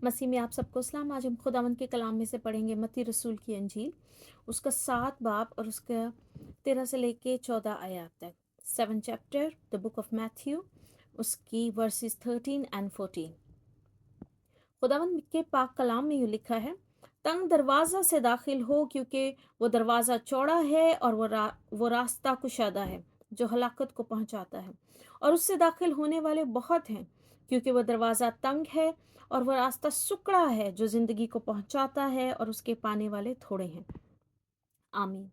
मसीह में आप सबको सलाम। आज हम खुदावंद के कलाम में से पढ़ेंगे मत्ती रसूल की अंजील, उसका 7 बाब और उसका 13 से लेके 14 आयत तक। 7 chapter the book of Matthew, उसकी वर्सेस 13 एंड 14। खुदावंद के पाक कलाम में यूँ लिखा है, तंग दरवाज़ा से दाखिल हो, क्योंकि वो दरवाज़ा चौड़ा है और वो रास्ता कुशादा है जो हलाकत को पहुंचाता है, और उससे दाखिल होने वाले बहुत हैं, क्योंकि वो दरवाज़ा तंग है और वो रास्ता सुकड़ा है जो ज़िंदगी को पहुंचाता है, और उसके पाने वाले थोड़े हैं। आमीन।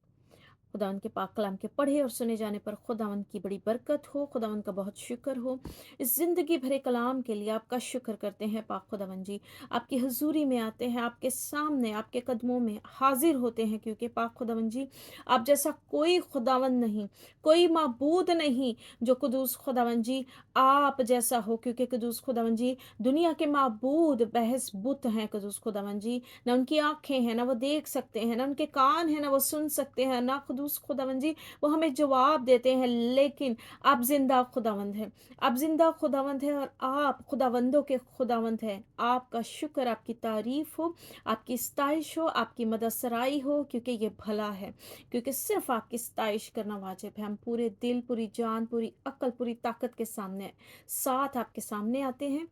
खुदावन के पाक कलाम के पढ़े और सुने जाने पर खुदावन की बड़ी बरकत हो। खुदावन का बहुत शुक्र हो। इस ज़िंदगी भरे कलाम के लिए आपका शुक्र करते हैं पाक खुदावन जी। आपकी हजूरी में आते हैं, आपके सामने आपके कदमों में हाजिर होते हैं, क्योंकि पाक खुदावन जी आप जैसा कोई खुदावन नहीं, कोई माबूद नहीं जो कुदूस खुदावन जी आप जैसा हो, क्योंकि कुदूस खुदावन जी दुनिया के माबूद बहस बुत हैं। कुदूस खुदावन जी ना उनकी आंखें हैं, ना वो देख सकते हैं, ना उनके कान हैं, ना वो सुन सकते हैं, ना खुदूस खुदावंद जी वो हमें जवाब देते हैं, लेकिन आप जिंदा खुदावंद हैं। आप जिंदा खुदावंद हैं और आप खुदावंदों के खुदावंद हैं। आपका शुक्र, आपकी तारीफ हो, आपकी स्ताइश हो, आपकी मदद सराई हो, क्योंकि ये भला है, क्योंकि सिर्फ आपकी स्ताइश करना वाजिब है। हम पूरे दिल, पूरी जान, पूरी अक्ल, पूरी ताकत के सामने साथ आपके सामने आते हैं,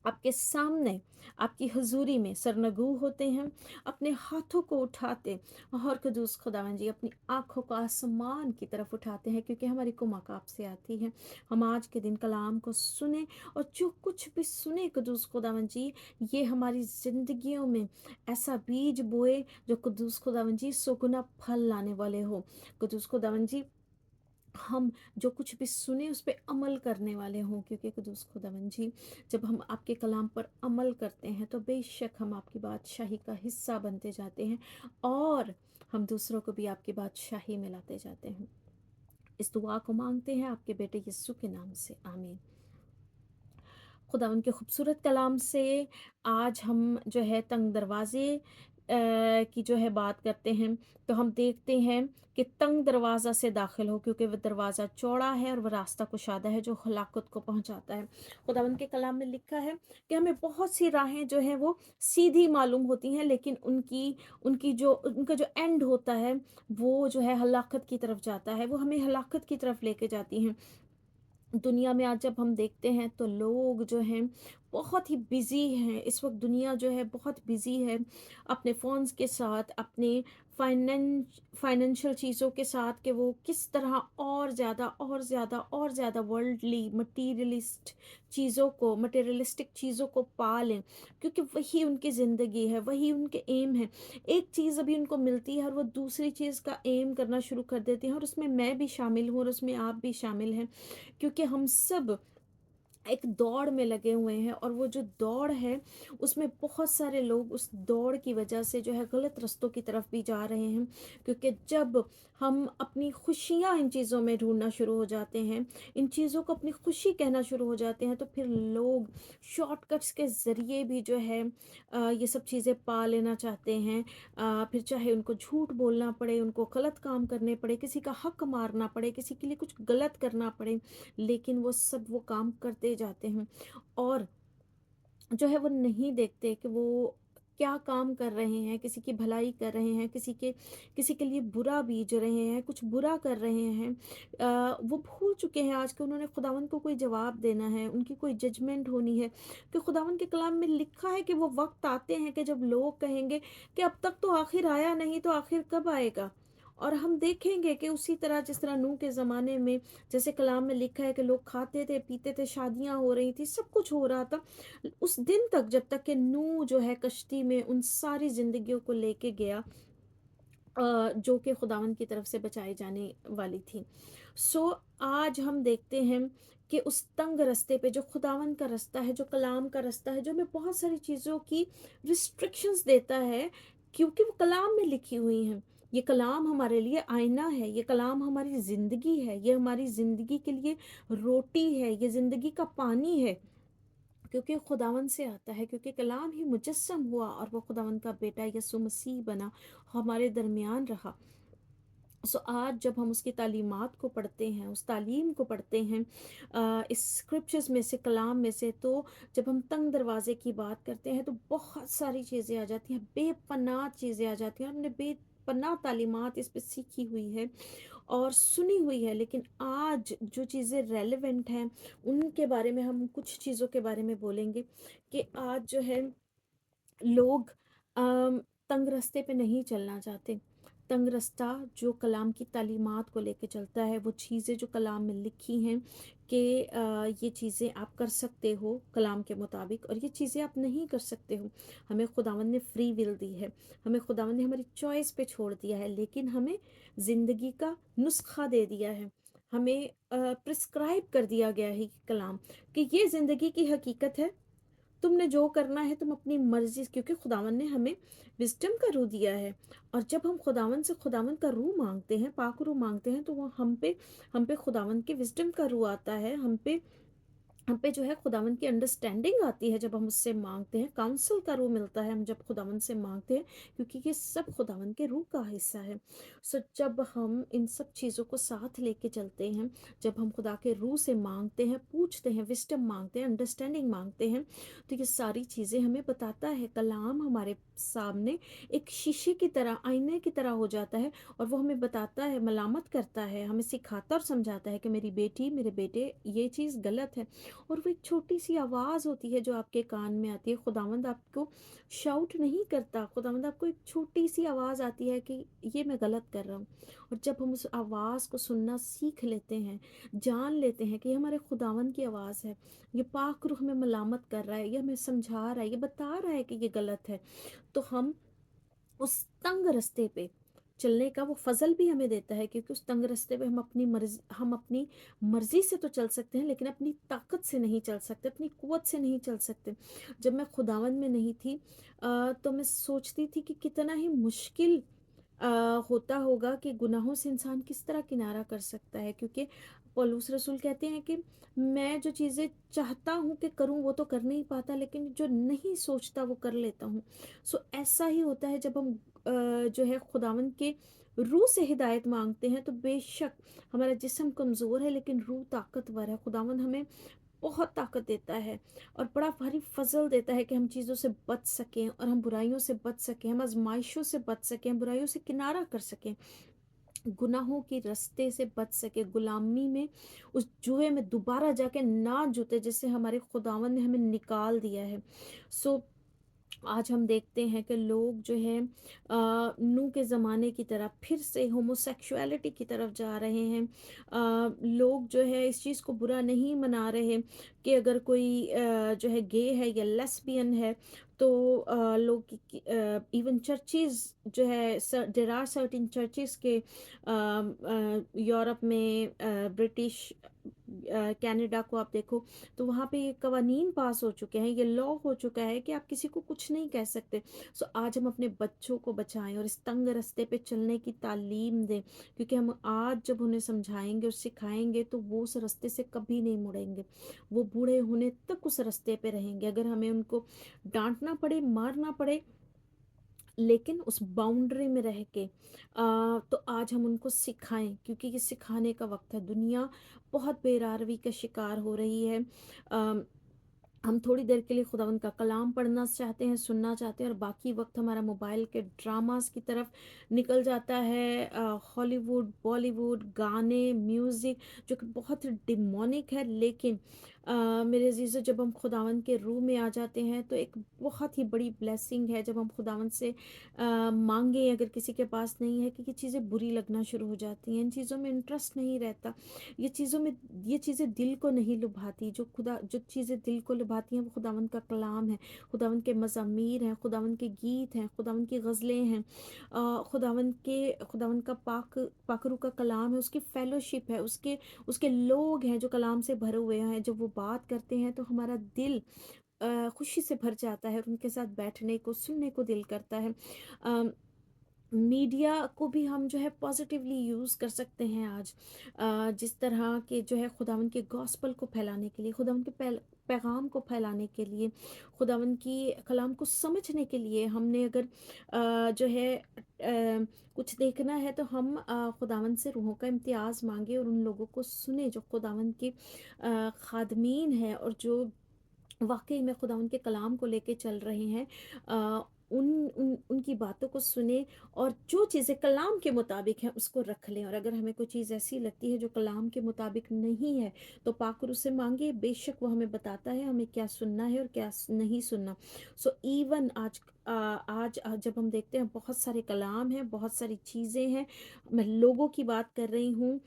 आपके सामने आपकी हजूरी में सरनगू होते हैं, अपने हाथों को उठाते और कदूस खुदावन जी अपनी आंखों को आसमान की तरफ उठाते हैं, क्योंकि हमारी कुमक आपसे आती है। हम आज के दिन कलाम को सुने, और जो कुछ भी सुने कदूस खुदावन जी, ये हमारी जिंदगियों में ऐसा बीज बोए जो कदूस खुदावन जी सुगुना फल लाने वाले हो। कदूस खुदावन जी हम जो कुछ भी सुने उस पर अमल करने वाले हों, क्योंकि कुदूस खुदावन जी जब हम आपके कलाम पर अमल करते हैं तो बेशक हम आपकी बादशाही का हिस्सा बनते जाते हैं, और हम दूसरों को भी आपकी बादशाही में लाते जाते हैं। इस दुआ को मांगते हैं आपके बेटे यीशु के नाम से, आमीन। खुदा उनके खूबसूरत कलाम से आज हम जो है तंग दरवाज़े की जो है बात करते हैं, तो हम देखते हैं कि तंग दरवाज़ा से दाखिल हो, क्योंकि वह दरवाज़ा चौड़ा है और वह रास्ता कुशादा है जो हलाकत को पहुंचाता है। खुदा उनके कलाम में लिखा है कि हमें बहुत सी राहें जो हैं वो सीधी मालूम होती हैं, लेकिन उनकी उनकी जो उनका जो एंड होता है वो जो है हलाकत की तरफ जाता है, वो हमें हलाकत की तरफ लेके जाती हैं। दुनिया में आज जब हम देखते हैं तो लोग जो हैं बहुत ही बिज़ी हैं। इस वक्त दुनिया जो है बहुत बिज़ी है अपने फ़ोन्स के साथ, अपने फाइनेंशियल चीज़ों के साथ, कि वो किस तरह और ज़्यादा और ज़्यादा और ज़्यादा वर्ल्डली मटेरियलिस्टिक चीज़ों को पा लें, क्योंकि वही उनकी ज़िंदगी है, वही उनके एम है। एक चीज़ अभी उनको मिलती है और वो दूसरी चीज़ का एम करना शुरू कर देते हैं, और उसमें मैं भी शामिल हूँ और उसमें आप भी शामिल हैं, क्योंकि हम सब एक दौड़ में लगे हुए हैं, और वो जो दौड़ है उसमें बहुत सारे लोग उस दौड़ की वजह से जो है गलत रास्तों की तरफ भी जा रहे हैं, क्योंकि जब हम अपनी खुशियां इन चीज़ों में ढूंढना शुरू हो जाते हैं, इन चीज़ों को अपनी खुशी कहना शुरू हो जाते हैं, तो फिर लोग शॉर्टकट्स के ज़रिए भी जो है ये सब चीज़ें पा लेना चाहते हैं। फिर चाहे उनको झूठ बोलना पड़े, उनको गलत काम करने पड़े, किसी का हक मारना पड़े, किसी के लिए कुछ गलत करना पड़े, लेकिन वो काम करते जाते हैं, और जो है वो नहीं देखते कि वो क्या काम कर रहे हैं, किसी की भलाई कर रहे हैं, किसी के लिए बुरा बीज रहे हैं, कुछ बुरा कर रहे हैं। वो भूल चुके हैं आज कि उन्होंने खुदावन को कोई जवाब देना है, उनकी कोई जजमेंट होनी है, कि खुदावन के कलाम में लिखा है कि वो वक्त आते हैं कि जब लोग कहेंगे कि अब तक तो आखिर आया नहीं, तो आखिर कब आएगा। और हम देखेंगे कि उसी तरह जिस तरह नूह के ज़माने में, जैसे कलाम में लिखा है कि लोग खाते थे, पीते थे, शादियां हो रही थी, सब कुछ हो रहा था, उस दिन तक जब तक कि नूह जो है कश्ती में उन सारी जिंदगियों को लेके गया, जो कि खुदावन की तरफ से बचाई जाने वाली थी। सो आज हम देखते हैं कि उस तंग रास्ते पे, जो खुदावन का रास्ता है, जो कलाम का रास्ता है, जो हमें बहुत सारी चीज़ों की रिस्ट्रिक्शंस देता है, क्योंकि वो कलाम में लिखी हुई हैं। ये कलाम हमारे लिए आईना है, ये कलाम हमारी ज़िंदगी है, ये हमारी ज़िंदगी के लिए रोटी है, ये ज़िंदगी का पानी है, क्योंकि खुदावन से आता है, क्योंकि कलाम ही मुजस्सम हुआ और वो खुदावन का बेटा यसु मसीह बना, हमारे दरमियान रहा। سو آج جب ہم اس کی تعلیمات کو پڑھتے ہیں، اس تعلیم کو پڑھتے ہیں اس اسکرپچرز میں سے، کلام میں سے، تو جب ہم تنگ دروازے کی بات کرتے ہیں تو بہت ساری چیزیں آ جاتی ہیں، بے پناہ چیزیں آ جاتی ہیں، ہم نے بے پناہ تعلیمات اس پہ سیکھی ہوئی ہے اور سنی ہوئی ہے، لیکن آج جو چیزیں ریلیونٹ ہیں ان کے بارے میں ہم کچھ چیزوں کے بارے میں بولیں گے کہ آج جو ہے لوگ تنگ رستے پہ نہیں چلنا چاہتے۔ تنگ رستہ جو کلام کی تعلیمات کو لے کے چلتا ہے، وہ چیزیں جو کلام میں لکھی ہیں کہ یہ چیزیں آپ کر سکتے ہو کلام کے مطابق، اور یہ چیزیں آپ نہیں کر سکتے ہو۔ ہمیں خداوند نے فری ول دی ہے، ہمیں خداوند نے ہماری چوائس پہ چھوڑ دیا ہے، لیکن ہمیں زندگی کا نسخہ دے دیا ہے، ہمیں پرسکرائب کر دیا گیا ہے کلام کہ یہ زندگی کی حقیقت ہے، تم نے جو کرنا ہے تم اپنی مرضی، کیونکہ خداوند نے ہمیں وزڈم کا روح دیا ہے، اور جب ہم خداوند سے خداوند کا روح مانگتے ہیں، پاک روح مانگتے ہیں، تو وہ ہم پہ خداوند کے وزڈم کا روح آتا ہے، ہم پہ جو ہے خداوند کی انڈرسٹینڈنگ آتی ہے جب ہم اس سے مانگتے ہیں، کاؤنسل کا روح ملتا ہے ہم جب خداوند سے مانگتے ہیں، کیونکہ یہ سب خداوند کے روح کا حصہ ہے۔ سو جب ہم ان سب چیزوں کو ساتھ لے کے چلتے ہیں، جب ہم خدا کے روح سے مانگتے ہیں، پوچھتے ہیں، وزڈم مانگتے ہیں، انڈرسٹینڈنگ مانگتے ہیں، تو یہ ساری چیزیں ہمیں بتاتا ہے۔ کلام ہمارے سامنے ایک شیشے کی طرح، آئینے کی طرح ہو جاتا ہے، اور وہ ہمیں بتاتا ہے، ملامت کرتا ہے، ہمیں سکھاتا اور سمجھاتا ہے کہ میری بیٹی، میرے بیٹے، یہ چیز غلط ہے۔ اور وہ ایک چھوٹی سی آواز ہوتی ہے جو آپ کے کان میں آتی ہے، خداوند آپ کو شاؤٹ نہیں کرتا، خداوند آپ کو ایک چھوٹی سی آواز آتی ہے کہ یہ میں غلط کر رہا ہوں، اور جب ہم اس آواز کو سننا سیکھ لیتے ہیں، جان لیتے ہیں کہ یہ ہمارے خداوند کی آواز ہے، یہ پاک روح ہمیں ملامت کر رہا ہے، یہ ہمیں سمجھا رہا ہے، یہ بتا رہا ہے کہ یہ غلط ہے، تو ہم اس تنگ رستے پہ چلنے کا وہ فضل بھی ہمیں دیتا ہے، کیونکہ اس تنگ رستے پہ ہم اپنی مرضی سے تو چل سکتے ہیں، لیکن اپنی طاقت سے نہیں چل سکتے، اپنی قوت سے نہیں چل سکتے۔ جب میں خداوند میں نہیں تھی تو میں سوچتی تھی کہ کتنا ہی مشکل ہوتا ہوگا کہ گناہوں سے انسان کس طرح کنارہ کر سکتا ہے، کیونکہ پولس رسول کہتے ہیں کہ میں جو چیزیں چاہتا ہوں کہ کروں وہ تو کر نہیں پاتا، لیکن جو نہیں سوچتا وہ کر لیتا ہوں۔ سو ایسا ہی ہوتا ہے جب ہم جو ہے خداوند کے روح سے ہدایت مانگتے ہیں، تو بے شک ہمارا جسم کمزور ہے لیکن روح طاقتور ہے۔ خداوند ہمیں بہت طاقت دیتا ہے اور بڑا بھاری فضل دیتا ہے کہ ہم چیزوں سے بچ سکیں، اور ہم برائیوں سے بچ سکیں، ہم آزمائشوں سے بچ سکیں، برائیوں سے کنارہ کر سکیں، گناہوں کی رستے سے بچ سکے، غلامی میں اس جوئے میں دوبارہ جا کے نہ جوتے جس سے ہمارے خداوند نے ہمیں نکال دیا ہے۔ سو آج ہم دیکھتے ہیں کہ لوگ جو ہے نو کے زمانے کی طرف پھر سے ہوموسیکشولیٹی کی طرف جا رہے ہیں۔ لوگ جو ہے اس چیز کو برا نہیں منا رہے کہ اگر کوئی جو ہے گے ہے یا لیسبین ہے تو لوگ ایون چرچز جو ہے دیر آر سرٹن چرچز کے یورپ میں، برٹش کینیڈا کو آپ دیکھو تو وہاں پہ یہ قوانین پاس ہو چکے ہیں، یہ لا ہو چکا ہے کہ آپ کسی کو کچھ نہیں کہہ سکتے۔ سو آج ہم اپنے بچوں کو بچائیں اور اس تنگ رستے پہ چلنے کی تعلیم دیں، کیونکہ ہم آج جب انہیں سمجھائیں گے اور سکھائیں گے تو وہ اس رستے سے کبھی نہیں مڑیں گے، وہ بوڑھے ہونے تک اس رستے پہ رہیں گے، اگر ہمیں ان کو ڈانٹنا پڑے، مارنا پڑے، لیکن اس باؤنڈری میں رہ کے تو آج ہم ان کو سکھائیں، کیونکہ یہ سکھانے کا وقت ہے۔ دنیا بہت بے راروی کا شکار ہو رہی ہے۔ ہم تھوڑی دیر کے لیے خداوند کا کلام پڑھنا چاہتے ہیں، سننا چاہتے ہیں، اور باقی وقت ہمارا موبائل کے ڈراماز کی طرف نکل جاتا ہے، ہالی ووڈ، بالی ووڈ، گانے، میوزک جو کہ بہت ڈیمونک ہے، لیکن میرے عزیزو جب ہم خداوند کے روح میں آ جاتے ہیں تو ایک بہت ہی بڑی بلیسنگ ہے جب ہم خداوند سے مانگیں، اگر کسی کے پاس نہیں ہے، کہ یہ چیزیں بری لگنا شروع ہو جاتی ہیں، ان چیزوں میں انٹرسٹ نہیں رہتا، یہ چیزیں دل کو نہیں لبھاتی، جو چیزیں دل کو لبھاتی ہیں وہ خداوند کا کلام ہے، خداوند کے مزامیر ہیں، خداوند کے گیت ہیں، خداوند کی غزلیں ہیں، خداوند کا پاک روح کا کلام ہے، اس کی فیلوشپ ہے، اس کے لوگ ہیں جو کلام سے بھرے ہوئے ہیں، جب وہ بات کرتے ہیں تو ہمارا دل خوشی سے بھر جاتا ہے، اور ان کے ساتھ بیٹھنے کو، سننے کو دل کرتا ہے۔ میڈیا کو بھی ہم جو ہے پازیٹیولی یوز کر سکتے ہیں آج، جس طرح کہ جو ہے خداوند کے گاسپل کو پھیلانے کے لیے، خداوند کے पैगाम को फैलाने के लिए, खुदावंद की कलाम को समझने के लिए हमने अगर जो है कुछ देखना है तो हम खुदावंद से रूहों का इम्तियाज़ मांगे और उन लोगों को सुने जो खुदावंद के खादमीन हैं और जो वाक़ई में खुदा उनके कलाम को लेके चल रहे हैं। उनकी बातों को सुने और जो चीज़ें कलाम के मुताबिक हैं उसको रख लें, और अगर हमें कोई चीज़ ऐसी लगती है जो कलाम के मुताबिक नहीं है तो पाक उससे मांगे, बेशक वो हमें बताता है हमें क्या सुनना है और क्या नहीं सुनना। सो इवन आज जब हम देखते हैं बहुत सारे कलाम हैं, बहुत सारी चीज़ें हैं, मैं लोगों की बात कर रही हूँ,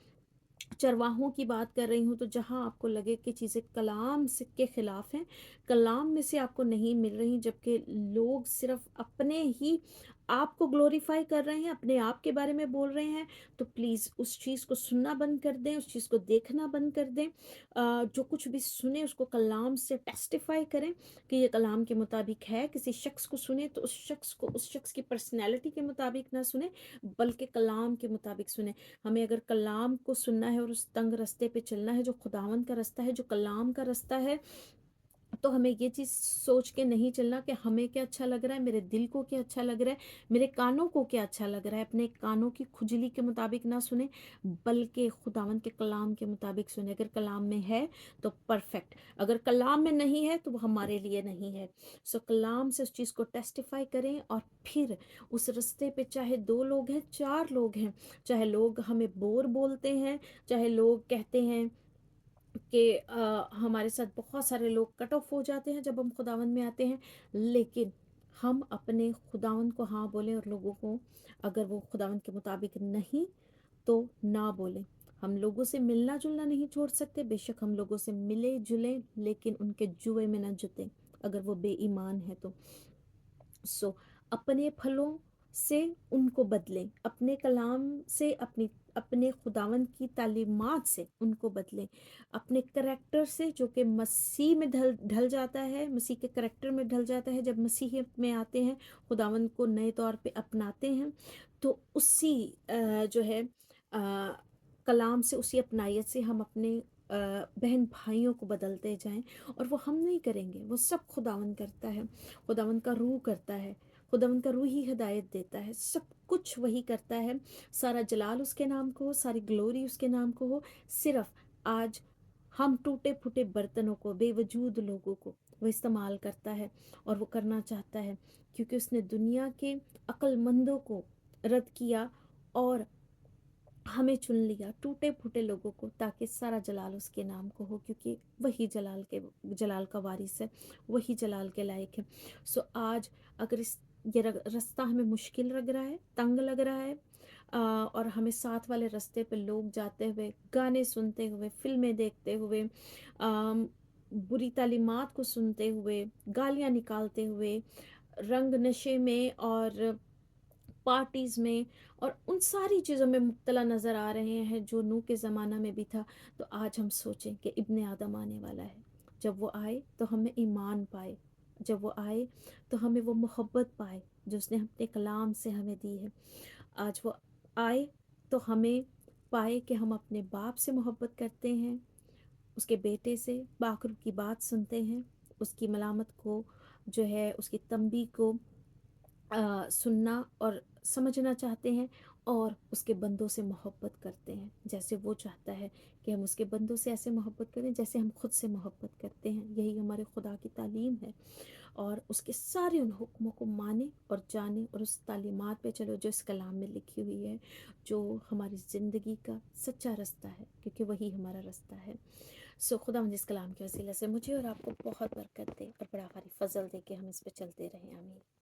चरवाहों की बात कर रही हूँ, तो जहाँ आपको लगे कि चीज़ें कलाम से के ख़िलाफ़ हैं, कलाम में से आपको नहीं मिल रही, जबकि लोग सिर्फ़ अपने ही आप को ग्लोरीफ़ाई कर रहे हैं, अपने आप के बारे में बोल रहे हैं, तो प्लीज़ उस चीज़ को सुनना बंद कर दें, उस चीज़ को देखना बंद कर दें। जो कुछ भी सुने उसको कलाम से टेस्टिफ़ाई करें कि ये कलाम के मुताबिक है। किसी शख्स को सुने तो उस शख्स की पर्सनैलिटी के मुताबिक ना सुने, बल्कि कलाम के मुताबिक सुने। हमें अगर कलाम को सुनना है और उस तंग रास्ते पे चलना है जो खुदावंद का रास्ता है, जो कलाम का रास्ता है, तो हमें ये चीज़ सोच के नहीं चलना कि हमें क्या अच्छा लग रहा है, मेरे दिल को क्या अच्छा लग रहा है, मेरे कानों को क्या अच्छा लग रहा है। अपने कानों की खुजली के मुताबिक ना सुने, बल्कि खुदावंद के कलाम के मुताबिक सुने। अगर कलाम में है तो परफेक्ट, अगर कलाम में नहीं है तो वो हमारे लिए नहीं है। सो कलाम से उस चीज़ को टेस्टिफाई करें, और फिर उस रास्ते पे चाहे 2 लोग हैं, 4 लोग हैं, चाहे लोग हमें बोर बोलते हैं, चाहे लोग कहते हैं कि हमारे साथ बहुत सारे लोग कट ऑफ हो जाते हैं जब हम खुदावंद में आते हैं, लेकिन हम अपने खुदावंद को हाँ बोलें, और लोगों को अगर वो खुदावंद के मुताबिक नहीं तो ना बोलें। हम लोगों से मिलना जुलना नहीं छोड़ सकते, बेशक हम लोगों से मिले जुलें, लेकिन उनके जुए में ना जुतें अगर वो बेईमान है तो। सो अपने फलों से उनको बदलें, अपने कलाम से, अपने खुदावंद की तालीमात से उनको बदलें, अपने करैक्टर से जो कि मसीह में ढल ढल जाता है, मसीह के करैक्टर में ढल जाता है। जब मसीहियत में आते हैं, खुदावंद को नए तौर पे अपनाते हैं, तो उसी जो है कलाम से, उसी अपनायत से हम अपने बहन भाइयों को बदलते जाएं। और वो हम नहीं करेंगे, वो सब खुदावंद करता है, खुदावंद का रूह करता है, खुदावंद का रूह ही हिदायत देता है, सब कुछ वही करता है। सारा जलाल उसके नाम को हो, सारी ग्लोरी उसके नाम को हो। सिर्फ आज हम टूटे फूटे बर्तनों को, बेवजूद लोगों को वो इस्तेमाल करता है, और वो करना चाहता है क्योंकि उसने दुनिया के अक्लमंदों को रद्द किया और हमें चुन लिया, टूटे फूटे लोगों को, ताकि सारा जलाल उसके नाम को हो, क्योंकि वही जलाल का वारिस है, वही जलाल के लायक है। सो आज अगर ये रास्ता हमें मुश्किल लग रहा है, तंग लग रहा है, और हमें साथ वाले रास्ते पे लोग जाते हुए, गाने सुनते हुए, फिल्में देखते हुए, बुरी तालीमात को सुनते हुए, गालियाँ निकालते हुए, रंग नशे में और पार्टीज़ में और उन सारी चीज़ों में मुब्तला नज़र आ रहे हैं जो नूह के ज़माना में भी था, तो आज हम सोचें कि इब्ने आदम आने वाला है। जब वो आए तो हमें ईमान पाए, जब वो आए तो हमें वो मोहब्बत पाए जो उसने अपने कलाम से हमें दी है। आज वो आए तो हमें पाए कि हम अपने बाप से मोहब्बत करते हैं, उसके बेटे से बाखरू की बात सुनते हैं, उसकी मलामत को जो है, उसकी तंबी को सुनना और समझना चाहते हैं, और उसके बंदों से मोहब्बत करते हैं जैसे वो चाहता है कि हम उसके बंदों से ऐसे मोहब्बत करें जैसे हम खुद से मोहब्बत करते हैं। यही हमारे खुदा की तालीम है, और उसके सारे उन हुक्मों को माने और जाने, और उस तालीमात पे चलो जो इस कलाम में लिखी हुई है, जो हमारी ज़िंदगी का सच्चा रास्ता है, क्योंकि वही हमारा रास्ता है। सो खुदा मुझे इस कलाम के वसीले से मुझे और आपको बहुत बरकत दे और बड़ा भारी फजल दे के हम इस पे चलते रहें। आमीन।